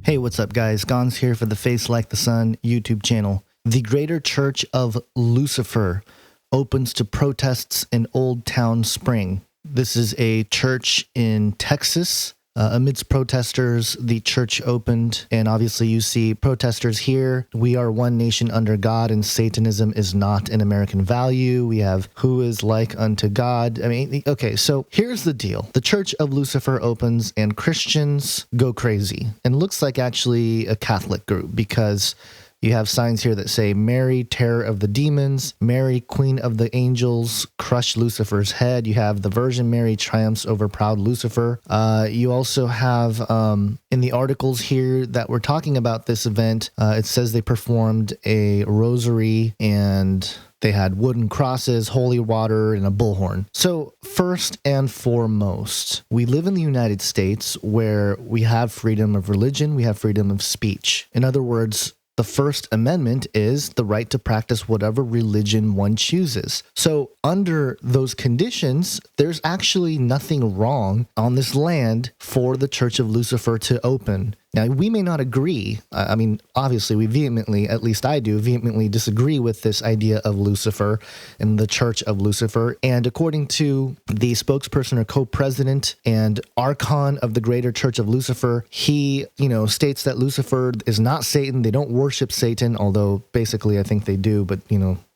Hey, what's up, guys? Gons here for the Face Like the Sun YouTube channel. The Greater Church of Lucifer opens to protests in Old Town Spring. This is a church in Texas. Amidst protesters, the church opened, and obviously you see protesters here. We are one nation under God, and Satanism is not an American value. We have who is like unto God. I mean, okay, so here's the deal. The Church of Lucifer opens, and Christians go crazy. And it looks like actually a Catholic group, because you have signs here that say, Mary, terror of the demons, Mary, queen of the angels, crush Lucifer's head. You have the Virgin Mary triumphs over proud Lucifer. You also have, in the articles here that we're talking about this event, it says they performed a rosary and they had wooden crosses, holy water, and a bullhorn. So first and foremost, we live in the United States where we have freedom of religion, we have freedom of speech. In other words, the First Amendment is the right to practice whatever religion one chooses. So under those conditions, there's actually nothing wrong on this land for the Church of Lucifer to open. Now, we may not agree. I mean, obviously, we vehemently, at least I do, vehemently disagree with this idea of Lucifer and the Church of Lucifer. And according to the spokesperson or co-president and archon of the Greater Church of Lucifer, he, states that Lucifer is not Satan. They don't worship Satan, although basically I think they do, but,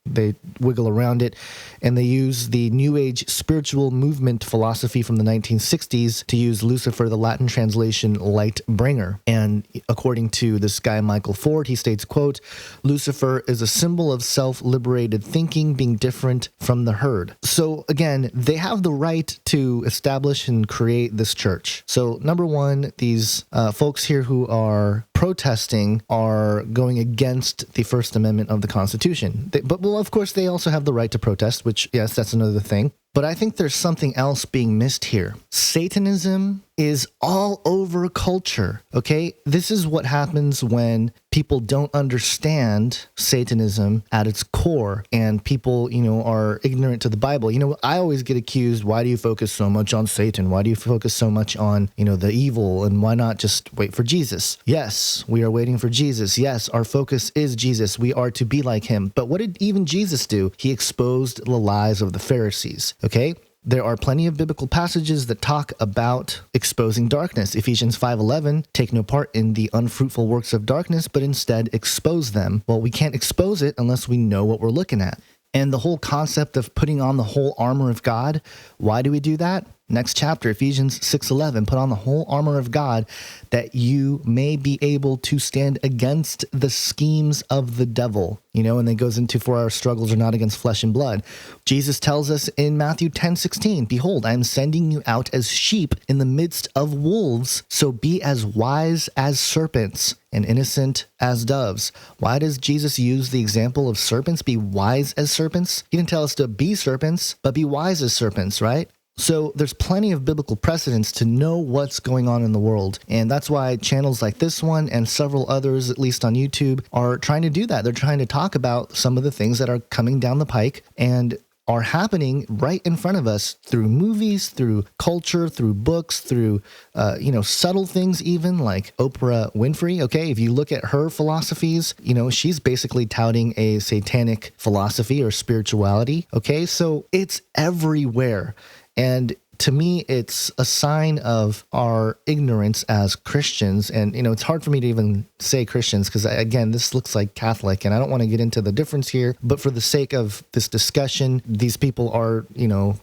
they wiggle around it, and they use the New Age spiritual movement philosophy from the 1960s to use Lucifer, the Latin translation, light bringer. And according to this guy, Michael Ford, he states, quote, Lucifer is a symbol of self-liberated thinking being different from the herd. So again, they have the right to establish and create this church. So number one, these folks here who are protesting are going against the First Amendment of the Constitution. Well, of course, they also have the right to protest, which, yes, that's another thing. But I think there's something else being missed here. Satanism is all over culture, okay? This is what happens when people don't understand Satanism at its core, and people, are ignorant to the Bible. I always get accused, why do you focus so much on Satan? Why do you focus so much on, the evil? And why not just wait for Jesus? Yes, we are waiting for Jesus. Yes, our focus is Jesus. We are to be like him. But what did even Jesus do? He exposed the lies of the Pharisees. Okay, there are plenty of biblical passages that talk about exposing darkness. Ephesians 5:11, take no part in the unfruitful works of darkness, but instead expose them. Well, we can't expose it unless we know what we're looking at. And the whole concept of putting on the whole armor of God, why do we do that? Next chapter, Ephesians 6:11, put on the whole armor of God that you may be able to stand against the schemes of the devil. And then goes into, for our struggles are not against flesh and blood. Jesus tells us in Matthew 10:16, behold, I am sending you out as sheep in the midst of wolves, so be as wise as serpents and innocent as doves. Why does Jesus use the example of serpents? Be wise as serpents? He didn't tell us to be serpents, but be wise as serpents, right? So there's plenty of biblical precedents to know what's going on in the world. And that's why channels like this one and several others, at least on YouTube, are trying to do that. They're trying to talk about some of the things that are coming down the pike and are happening right in front of us through movies, through culture, through books, through, subtle things even, like Oprah Winfrey. Okay, if you look at her philosophies, she's basically touting a satanic philosophy or spirituality. Okay, so it's everywhere. And to me, it's a sign of our ignorance as Christians. And, it's hard for me to even say Christians because, again, this looks like Catholic, and I don't want to get into the difference here. But for the sake of this discussion, these people are,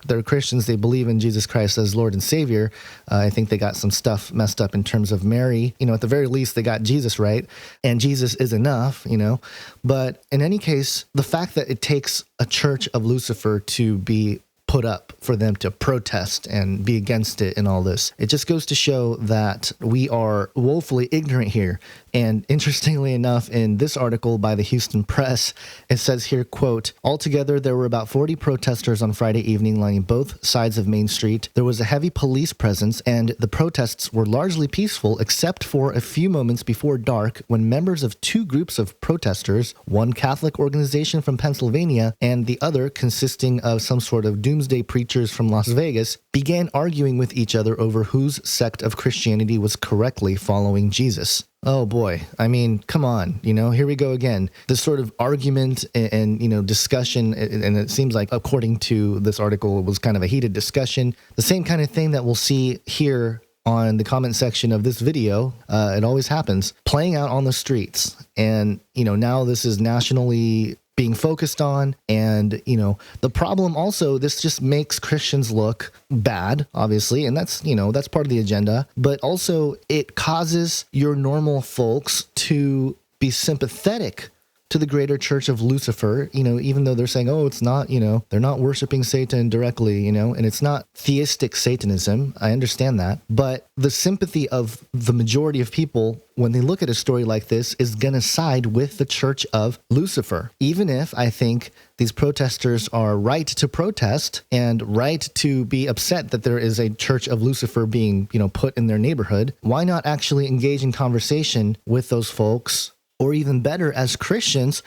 they're Christians. They believe in Jesus Christ as Lord and Savior. I think they got some stuff messed up in terms of Mary. At the very least, they got Jesus right. And Jesus is enough, But in any case, the fact that it takes a Church of Lucifer to be put up for them to protest and be against it and all this. It just goes to show that we are woefully ignorant here. And interestingly enough, in this article by the Houston Press, it says here, quote, altogether, there were about 40 protesters on Friday evening lining both sides of Main Street. There was a heavy police presence, and the protests were largely peaceful, except for a few moments before dark when members of two groups of protesters, one Catholic organization from Pennsylvania and the other consisting of some sort of doomsday preachers from Las Vegas, began arguing with each other over whose sect of Christianity was correctly following Jesus. Oh boy. I mean, come on, here we go again. This sort of argument and discussion, and it seems like, according to this article, it was kind of a heated discussion. The same kind of thing that we'll see here on the comment section of this video. It always happens, playing out on the streets. And, now this is nationally being focused on. And, the problem also, this just makes Christians look bad, obviously. And that's part of the agenda. But also it causes your normal folks to be sympathetic to the greater Church of Lucifer, even though they're saying, oh, it's not, they're not worshiping Satan directly, and it's not theistic Satanism. I understand that. But the sympathy of the majority of people, when they look at a story like this, is going to side with the Church of Lucifer. Even if I think these protesters are right to protest and right to be upset that there is a Church of Lucifer being, put in their neighborhood, why not actually engage in conversation with those folks? Or even better, as Christians,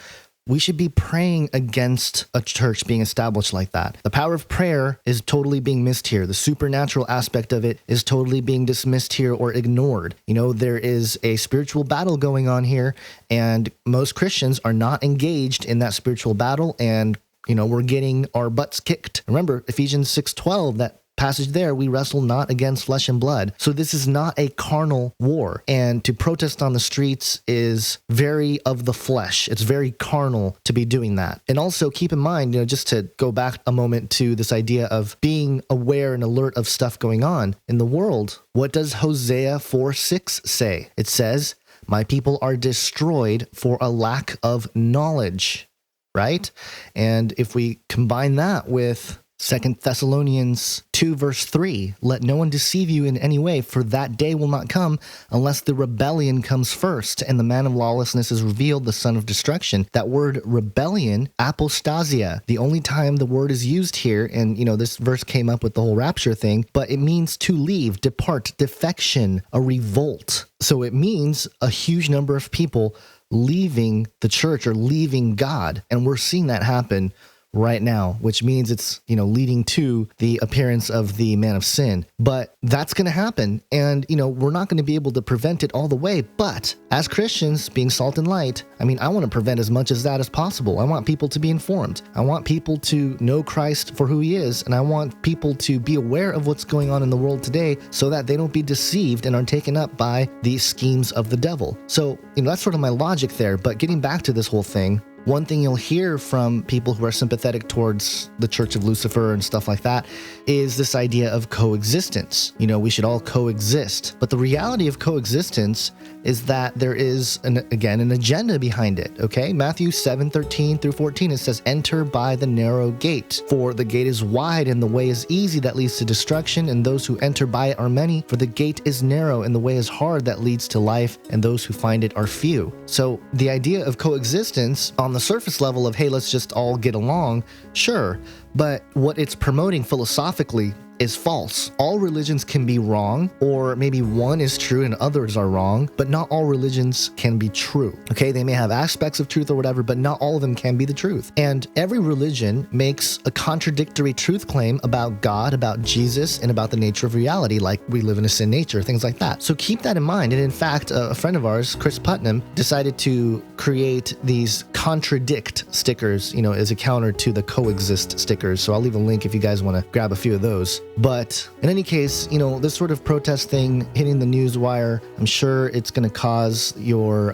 we should be praying against a church being established like that. The power of prayer is totally being missed here. The supernatural aspect of it is totally being dismissed here or ignored. There is a spiritual battle going on here, and most Christians are not engaged in that spiritual battle, and we're getting our butts kicked. Remember Ephesians 6:12, that passage there, we wrestle not against flesh and blood. So this is not a carnal war. And to protest on the streets is very of the flesh. It's very carnal to be doing that. And also keep in mind, just to go back a moment to this idea of being aware and alert of stuff going on in the world. What does Hosea 4:6 say? It says, my people are destroyed for a lack of knowledge, right? And if we combine that with 2 Thessalonians 2 verse 3, let no one deceive you in any way, for that day will not come unless the rebellion comes first, and the man of lawlessness is revealed, the son of destruction. That word rebellion, apostasia, the only time the word is used here, and this verse came up with the whole rapture thing, but it means to leave, depart, defection, a revolt. So it means a huge number of people leaving the church or leaving God, and we're seeing that happen right now, which means it's, leading to the appearance of the man of sin. But that's going to happen. And, we're not going to be able to prevent it all the way. But as Christians, being salt and light, I want to prevent as much as that as possible. I want people to be informed. I want people to know Christ for who he is. And I want people to be aware of what's going on in the world today so that they don't be deceived and are taken up by the schemes of the devil. So, that's sort of my logic there. But getting back to this whole thing, one thing you'll hear from people who are sympathetic towards the Church of Lucifer and stuff like that is this idea of coexistence. We should all coexist. But the reality of coexistence is that there is, an agenda behind it, okay? Matthew 7:13 through 14, it says, enter by the narrow gate, for the gate is wide and the way is easy that leads to destruction, and those who enter by it are many. For the gate is narrow and the way is hard that leads to life, and those who find it are few. So the idea of coexistence on the surface level of, hey, let's just all get along, sure. But what it's promoting philosophically is false. All religions can be wrong, or maybe one is true and others are wrong, but not all religions can be true. Okay, they may have aspects of truth or whatever, but not all of them can be the truth. And every religion makes a contradictory truth claim about God, about Jesus, and about the nature of reality, like we live in a sin nature, things like that. So keep that in mind. And in fact, a friend of ours, Chris Putnam, decided to create these Contradict stickers, as a counter to the coexist stickers. So I'll leave a link if you guys want to grab a few of those. But in any case, this sort of protest thing hitting the news wire, I'm sure it's going to cause your,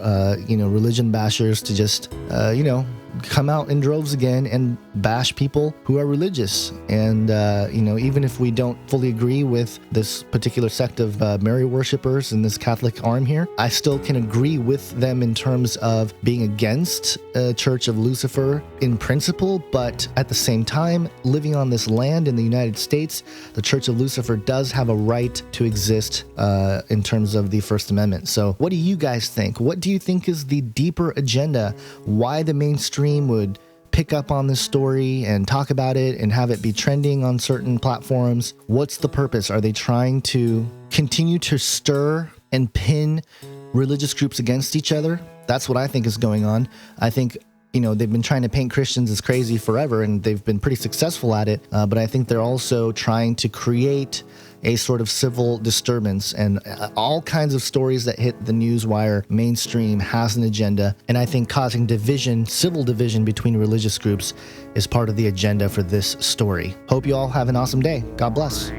religion bashers to just, come out in droves again and bash people who are religious. And, even if we don't fully agree with this particular sect of Mary worshipers in this Catholic arm here, I still can agree with them in terms of being against Church of Lucifer in principle. But at the same time, living on this land in the United States, the Church of Lucifer does have a right to exist in terms of the First Amendment. So what do you guys think? What do you think is the deeper agenda? Why the mainstream would pick up on this story and talk about it and have it be trending on certain platforms? What's the purpose? Are they trying to continue to stir and pin religious groups against each other? That's what I think is going on. I think they've been trying to paint Christians as crazy forever, and they've been pretty successful at it. But I think they're also trying to create a sort of civil disturbance, and all kinds of stories that hit the newswire mainstream has an agenda. And I think causing division, civil division between religious groups is part of the agenda for this story. Hope you all have an awesome day. God bless.